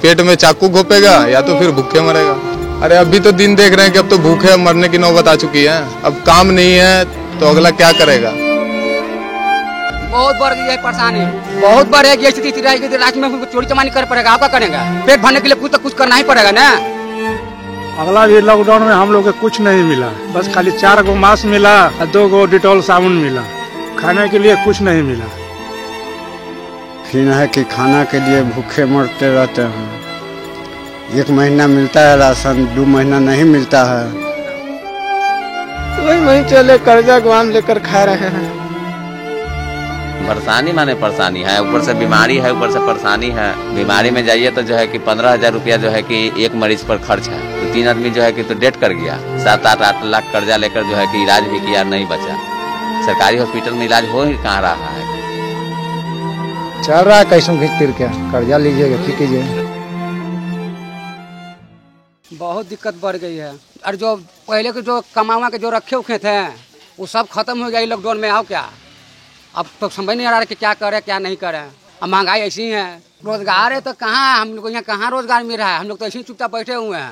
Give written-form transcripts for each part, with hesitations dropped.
पेट में चाकू घोपेगा या तो फिर भूखे मरेगा। अरे अभी तो दिन देख रहे हैं कि अब तो भूखे मरने की नौबत आ चुकी है। अब काम नहीं है तो अगला क्या करेगा। बहुत बढ़ गई है परेशानी, बहुत बढ़ेगी स्थिति रहेगी। राज्य में चोरी चमारी कर पड़ेगा, आपका करेंगे। पेट भरने के लिए कुछ तो कुछ करना ही पड़ेगा ना। अगला भी लॉकडाउन में हम लोग को कुछ नहीं मिला, बस खाली 4 गो मास्क मिला और 2 गो डिटॉल साबुन मिला। खाने के लिए कुछ नहीं मिला। फिर है कि खाना के लिए भूखे मरते रहते हैं। 1 महीना मिलता है राशन, 2 महीना नहीं मिलता है। तो वही वहीं चले कर्जा गुआम लेकर खा रहे हैं। परेशानी माने परेशानी है, ऊपर से बीमारी है, ऊपर से परेशानी है। बीमारी में जाइए तो जो है कि 15,000 रुपया जो है कि एक मरीज पर खर्च है। तो 3 आदमी जो है कि तो डेथ कर गया। 7-8 लाख कर्जा लेकर जो है कि इलाज भी किया, नहीं बचा। सरकारी हॉस्पिटल में इलाज हो ही कहाँ रहा है। चल रहा है कैसों घिस फिर के, कर्जा लीजिएगा ठीक कीजिए। बहुत दिक्कत बढ़ गई है। और जो पहले के जो कमावा के जो रखे उखे थे वो सब खत्म हो गया लॉकडाउन में। आओ क्या, अब तो समझ नहीं आ रहा कि क्या करें क्या नहीं करें। अब महंगाई ऐसी है, रोजगार है तो कहाँ हम लोग यहाँ कहाँ रोजगार मिल रहा है। हम लोग तो ऐसे ही चुपचाप बैठे हुए हैं।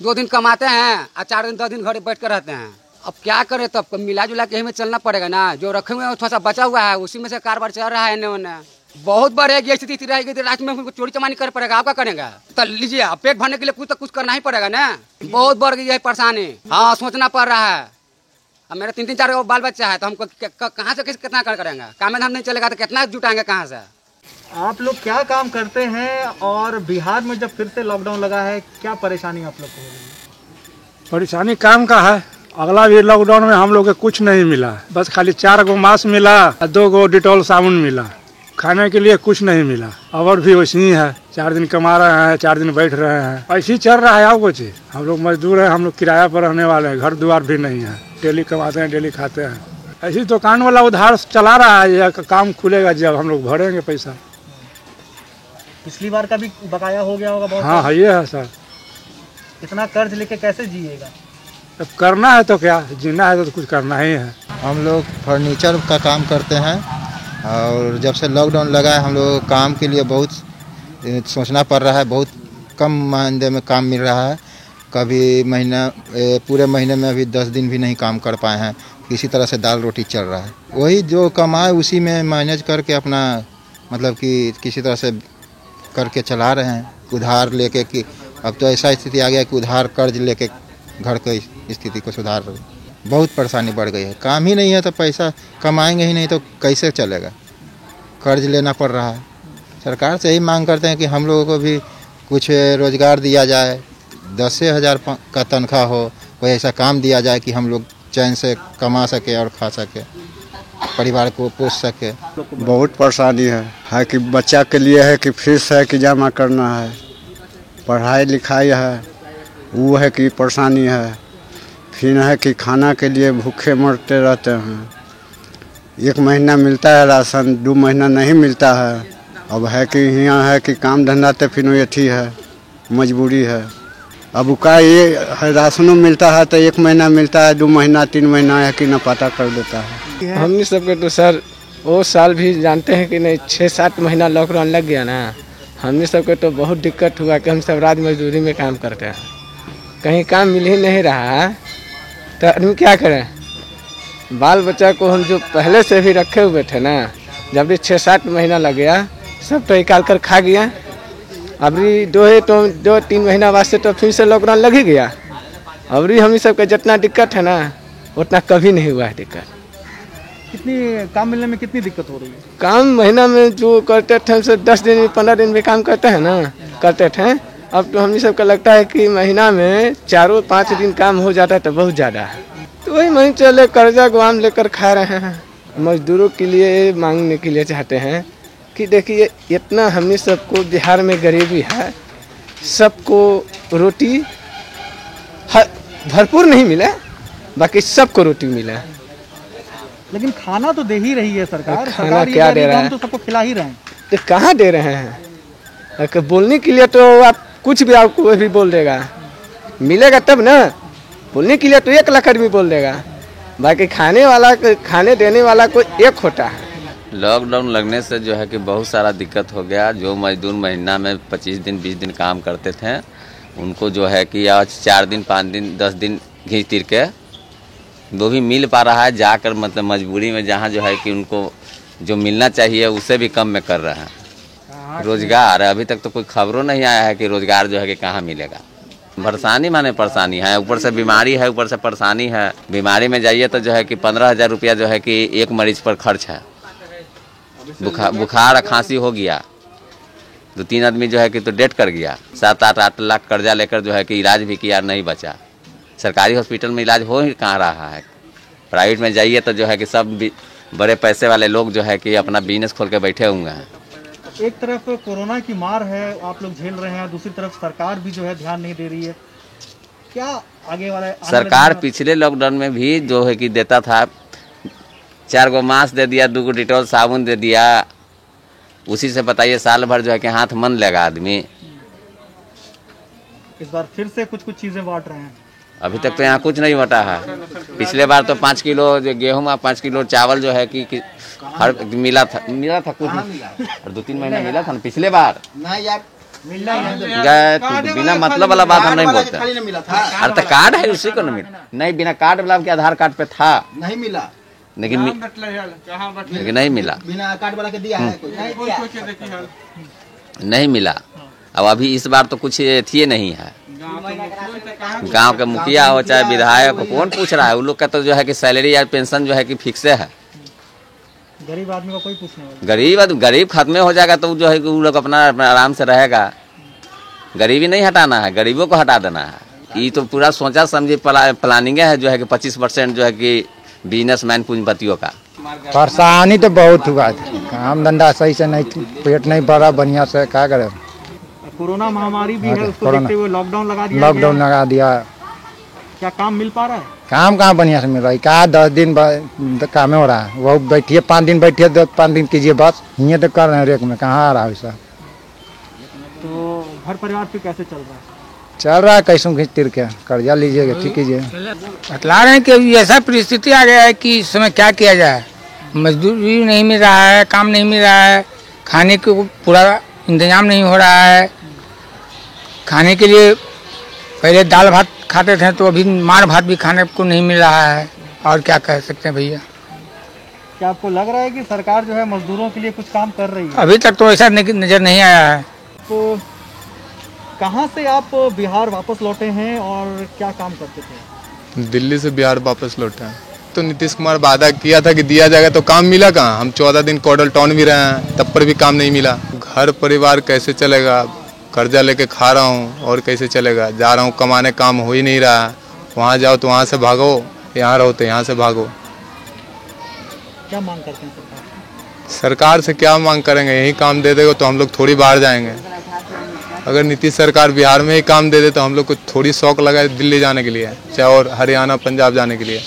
2 दिन कमाते हैं और 4 दिन 10 दिन घर बैठ कर रहते हैं। अब क्या करें, तब मिला जुला के हमें चलना पड़ेगा ना। जो रखे हुए हैं थोड़ा सा बचा हुआ है, उसी में से कारोबार चल रहा है। इन्हें उन्हें बहुत बढ़ेगी स्थिति रहेगी। राज्य में चोरी चमारी कर पड़ेगा, आपका करेंगे। तो लीजिए, पेट भरने के लिए कुछ तो कुछ करना ही पड़ेगा ना। बहुत बढ़ गई है परेशानी। हाँ, सोचना पड़ रहा है। अब मेरा 3-4 बाल बच्चा है तो हमको कहाँ से कितना करेंगे। काम में हम नहीं चलेगा तो कितना जुटाएंगे कहाँ से। आप लोग क्या काम करते हैं और बिहार में जब फिर से लॉकडाउन लगा है क्या परेशानी आप लोग को हो रही है? परेशानी काम का है। अगला भी लॉकडाउन में हम लोग को कुछ नहीं मिला, बस खाली 4 गो मास्क मिला और 2 गो डिटॉल साबुन मिला। खाने के लिए कुछ नहीं मिला। और भी वैसे ही है, 4 दिन कमा रहे हैं, 4 दिन बैठ रहे हैं, ऐसे ही चल रहा है। आप कुछ हम लोग मजदूर हैं, हम लोग किराया पर रहने वाले हैं, घर द्वार भी नहीं है। डेली कमाते हैं, डेली खाते हैं। ऐसी दुकान वाला उधार चला रहा है। यह काम खुलेगा जब हम लोग भरेंगे पैसा। पिछली बार का भी बकाया हो गया होगा बहुत। हाँ, ये है सर। इतना कर्ज लेके कैसे जिएगा। अब करना है तो क्या, जीना है तो कुछ करना ही है। हम लोग फर्नीचर का काम करते हैं और जब से लॉकडाउन लगा है हम लोग काम के लिए बहुत सोचना पड़ रहा है। बहुत कम मानदेय में काम मिल रहा है। कभी पूरे महीने में अभी 10 दिन भी नहीं काम कर पाए हैं। किसी तरह से दाल रोटी चल रहा है। वही जो कमाए उसी में मैनेज करके अपना मतलब कि किसी तरह से करके चला रहे हैं। उधार लेके कि अब तो ऐसा स्थिति आ गया कि उधार कर्ज लेके घर की स्थिति को सुधार रहे। बहुत परेशानी बढ़ गई है। काम ही नहीं है तो पैसा कमाएंगे ही नहीं तो कैसे चलेगा। कर्ज लेना पड़ रहा है। सरकार से यही मांग करते हैं कि हम लोगों को भी कुछ रोजगार दिया जाए। 10,000 का तनख्वाह हो, कोई ऐसा काम दिया जाए कि हम लोग चैन से कमा सके और खा सके, परिवार को पोस सके। बहुत परेशानी है कि बच्चा के लिए है कि फीस है कि जमा करना है, पढ़ाई लिखाई है, वो है कि परेशानी है। फिर है कि खाना के लिए भूखे मरते रहते हैं। 1 महीना मिलता है राशन, 2 महीना नहीं मिलता है। अब है कि यहाँ है कि काम धंधा तो फिर अथी है, मजबूरी है। अब का ये राशनों मिलता है तो 1 महीना मिलता है, 2 महीना 3 महीना है कि न पता कर देता है। हमने सबके तो सर वो साल भी जानते हैं कि नहीं 6-7 महीना लॉकडाउन लग गया ना। हमने सबके तो बहुत दिक्कत हुआ कि हम सब रात मजदूरी में काम करते हैं। कहीं काम मिल ही नहीं रहा है तो आदमी क्या करें। बाल बच्चा को हम जो पहले से भी रखे हुए थे ना, जब भी 6-7 महीना लग गया सब तो निकाल कर खा गया। अभी 2-3 महीना वास्ते तो फिर से लॉकडाउन लग ही गया। अभी हम सबके जितना दिक्कत है ना उतना कभी नहीं हुआ है दिक्कत। कितनी काम मिलने में कितनी दिक्कत हो रही है। काम महीना में जो करते थे हमसे 10 दिन 15 दिन भी काम करते हैं ना, करते थे। अब तो हम सबका लगता है कि महीना में 4-5 दिन काम हो जाता है तो बहुत ज़्यादा है। तो वही वहीं चले कर्जा गुआम लेकर खा रहे हैं। मजदूरों के लिए मांगने के लिए चाहते हैं कि देखिए इतना हमने सबको बिहार में गरीबी है, सबको रोटी भरपूर नहीं मिला, बाकी सबको रोटी मिला। लेकिन खाना तो दे ही रही है सरकार। खाना क्या दे रहा है, तो सबको खिला ही रहे हैं। तो कहाँ दे रहे हैं। बोलने के लिए तो आप कुछ भी आपको कोई भी बोल देगा, मिलेगा तब ना। बोलने के लिए तो 1 लाख आदमी बोल देगा, बाकी खाने देने वाला कोई एक होता है। लॉकडाउन लगने से जो है कि बहुत सारा दिक्कत हो गया। जो मजदूर महीना में 25 दिन 20 दिन काम करते थे उनको जो है कि आज 4 दिन 5 दिन 10 दिन घींच तीर के वो भी मिल पा रहा है जाकर, मतलब मजबूरी में जहाँ जो है कि उनको जो मिलना चाहिए उससे भी कम में कर रहे हैं। रोजगार अभी तक तो कोई खबरों नहीं आया है कि रोजगार जो है कि कहाँ मिलेगा। परेशानी माने परेशानी है, ऊपर से बीमारी है, ऊपर से परेशानी है। बीमारी में जाइए तो जो है कि 15,000 रुपया जो है कि एक मरीज पर खर्च है। बुखार खांसी हो गया 2-3 आदमी जो है कि तो डेथ कर गया। 7-8 लाख कर्जा लेकर जो है कि इलाज भी किया, नहीं बचा। सरकारी हॉस्पिटल में इलाज हो ही कहाँ रहा है। प्राइवेट में जाइए तो जो है कि सब बड़े पैसे वाले लोग जो है कि अपना बिजनेस खोल के बैठे हुए हैं। एक तरफ कोरोना की मार है, आप लोग झेल रहे हैं, दूसरी तरफ सरकार भी जो है ध्यान नहीं दे रही है। क्या आगे वाला सरकार पिछले लॉकडाउन में भी जो है कि देता था, 4 गो मास्क दे दिया, 2 गो डिटॉल साबुन दे दिया। उसी से बताइए साल भर जो है कि हाथ मन लेगा आदमी। इस बार फिर से कुछ चीजें बांट रहे हैं। अभी तक तो यहाँ कुछ नहीं बटा है। पिछले बार तो 5 किलो गेहूँ और 5 किलो चावल जो है कि हर मिला था कुछ नहीं। और 2-3 महीना मिला था ना पिछले बार। बिना मतलब वाला बात हम नहीं बोलते। अरे तो कार्ड है उसी को नहीं, बिना कार्ड वाला के आधार कार्ड पे था, नहीं मिला, लेकिन नहीं मिला, बिना कार्ड वाला के दिया है नहीं मिला। अब अभी इस बार तो कुछ थी नहीं है। गांव के मुखिया हो चाहे विधायक हो, कौन पूछ रहा है? उन लोग का तो जो है कि सैलरी या पेंशन जो है कि फिक्स है। गरीब आदमी का कोई पूछने वाला गरीब खत्म हो जाएगा तो जो है कि वो लोग अपना आराम से रहेगा। गरीबी नहीं हटाना है, गरीबों को हटा देना है। ये तो पूरा सोचा समझी प्लानिंग है जो है कि 25% जो है कि बिजनेसमैन पूंजीपतियों का। परेशानी तो बहुत हुआ, काम धंधा सही से नहीं, पेट नहीं भरा बढ़िया से, क्या करे। कोरोना महामारी भी है, उसको देखते हुए लॉकडाउन लगा दिया। क्या काम मिल पा रहा है? काम कहाँ बढ़िया से मिल रहा है? कहा 10 दिन काम हो रहा है, वो बैठिए 5 दिन बैठिए 5 दिन कीजिए बस, ये तो कर रहे हैं रेक में, कहाँ आ रहा है वैसा। तो घर परिवार फिर कैसे चल रहा है? चल रहा है कैसों घींच तीर के, कर्जा लीजिएगा ठीक कीजिए। बतला रहे हैं कि ऐसा परिस्थिति आ गया है कि इस समय क्या किया जाए। मजदूरी नहीं मिल रहा है, काम नहीं मिल रहा है, खाने को पूरा इंतजाम नहीं हो रहा है। खाने के लिए पहले दाल भात खाते थे तो अभी मार भात भी खाने को नहीं मिल रहा है। और क्या कह सकते हैं भैया। क्या आपको लग रहा है कि सरकार जो है मजदूरों के लिए कुछ काम कर रही है? अभी तक तो ऐसा नजर नहीं आया है। तो कहाँ से आप बिहार वापस लौटे हैं और क्या काम करते थे? दिल्ली से बिहार वापस लौटे हैं। तो नीतीश कुमार वादा किया था कि दिया जाएगा, तो काम मिला कहाँ? हम 14 दिन कॉडल टाउन भी रहे हैं, तब पर भी काम नहीं मिला। घर परिवार कैसे चलेगा? कर्जा लेके खा रहा हूँ और कैसे चलेगा? जा रहा हूँ कमाने, काम हो ही नहीं रहा। वहाँ जाओ तो वहाँ से भागो, यहाँ रहो तो यहाँ से भागो। क्या मांग करते हैं सरकार से? क्या मांग करेंगे? यही काम दे देगा तो हम लोग थोड़ी बाहर जाएंगे। अगर नीतीश सरकार बिहार में ही काम दे दे तो हम लोग को थोड़ी शौक लगा है दिल्ली जाने के लिए, चाहे और हरियाणा पंजाब जाने के लिए।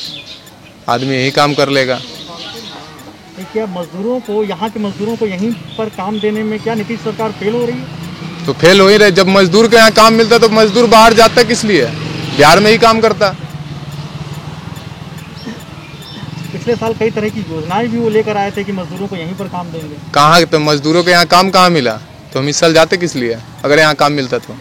आदमी यही काम कर लेगा। क्या मजदूरों को, यहाँ के मजदूरों को यहीं पर काम देने में क्या नीतीश सरकार फेल हो रही है? तो फेल हो ही रहे। जब मजदूर के यहाँ काम मिलता तो मजदूर बाहर जाता किस लिए? बिहार में ही काम करता। पिछले साल कई तरह की योजनाएं भी वो लेकर आए थे कि मजदूरों को यहीं पर काम देंगे। कहाँ? तो मजदूरों के यहाँ काम कहाँ मिला? तो हम इस साल जाते किस लिए अगर यहाँ काम मिलता तो?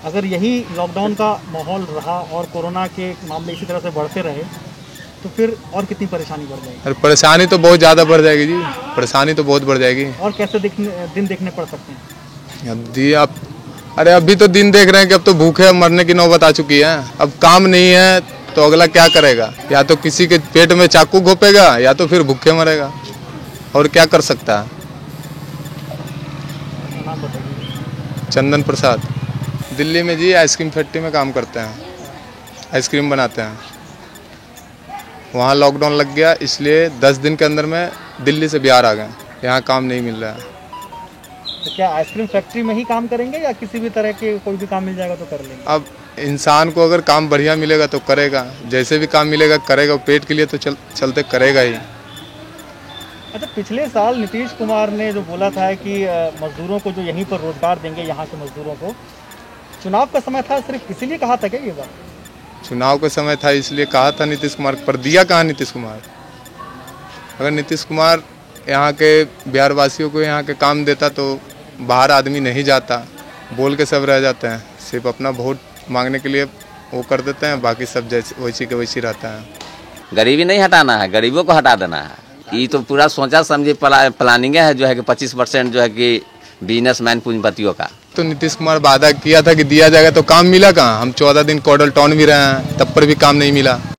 अगर यही लॉकडाउन का माहौल रहा और कोरोना के मामले इसी तरह से बढ़ते रहे तो फिर और कितनी परेशानी बढ़ जाएगी? अरे परेशानी तो बहुत ज़्यादा बढ़ जाएगी जी, परेशानी तो बहुत बढ़ जाएगी। और कैसे दिन देखने पड़ सकते हैं? अरे अभी तो दिन देख रहे हैं कि अब तो भूखे मरने की नौबत आ चुकी है। अब काम नहीं है तो अगला क्या करेगा? या तो किसी के पेट में चाकू घोपेगा या तो फिर भूखे मरेगा। और क्या कर सकता है? चंदन प्रसाद, दिल्ली में जी आइसक्रीम फैक्ट्री में काम करते हैं, आइसक्रीम बनाते हैं। वहाँ लॉकडाउन लग गया, इसलिए 10 दिन के अंदर में दिल्ली से बिहार आ गए। यहाँ काम नहीं मिल रहा है। तो क्या आइसक्रीम फैक्ट्री में ही काम करेंगे या किसी भी तरह के कोई भी काम मिल जाएगा तो कर लेंगे? अब इंसान को अगर काम बढ़िया मिलेगा तो करेगा, जैसे भी काम मिलेगा करेगा। पेट के लिए तो चलते करेगा ही। अच्छा, पिछले साल नीतीश कुमार ने जो बोला था कि मजदूरों को जो यहीं पर रोजगार देंगे, यहाँ के मजदूरों को, चुनाव का समय था, सिर्फ इसीलिए कहा था क्या ये बात? चुनाव का समय था इसलिए कहा था नीतीश कुमार, पर दिया कहाँ नीतीश कुमार? अगर नीतीश कुमार यहाँ के बिहार वासियों को यहाँ के काम देता तो बाहर आदमी नहीं जाता, बोल के सब रह जाते हैं, सिर्फ अपना वोट मांगने के लिए वो कर देते हैं, बाकी सब जैसे वैसी के वैसी रहता है। गरीबी नहीं हटाना है, गरीबों को हटा देना है। ये तो पूरा सोचा समझे प्लानिंग है जो है कि 25% जो है कि बिजनेसमैन पूंजीपतियों का। तो नीतीश कुमार वादा किया था कि दिया जाएगा, तो काम मिला कहाँ? हम 14 दिन कॉडल टाउन भी रहे हैं, तब पर भी काम नहीं मिला।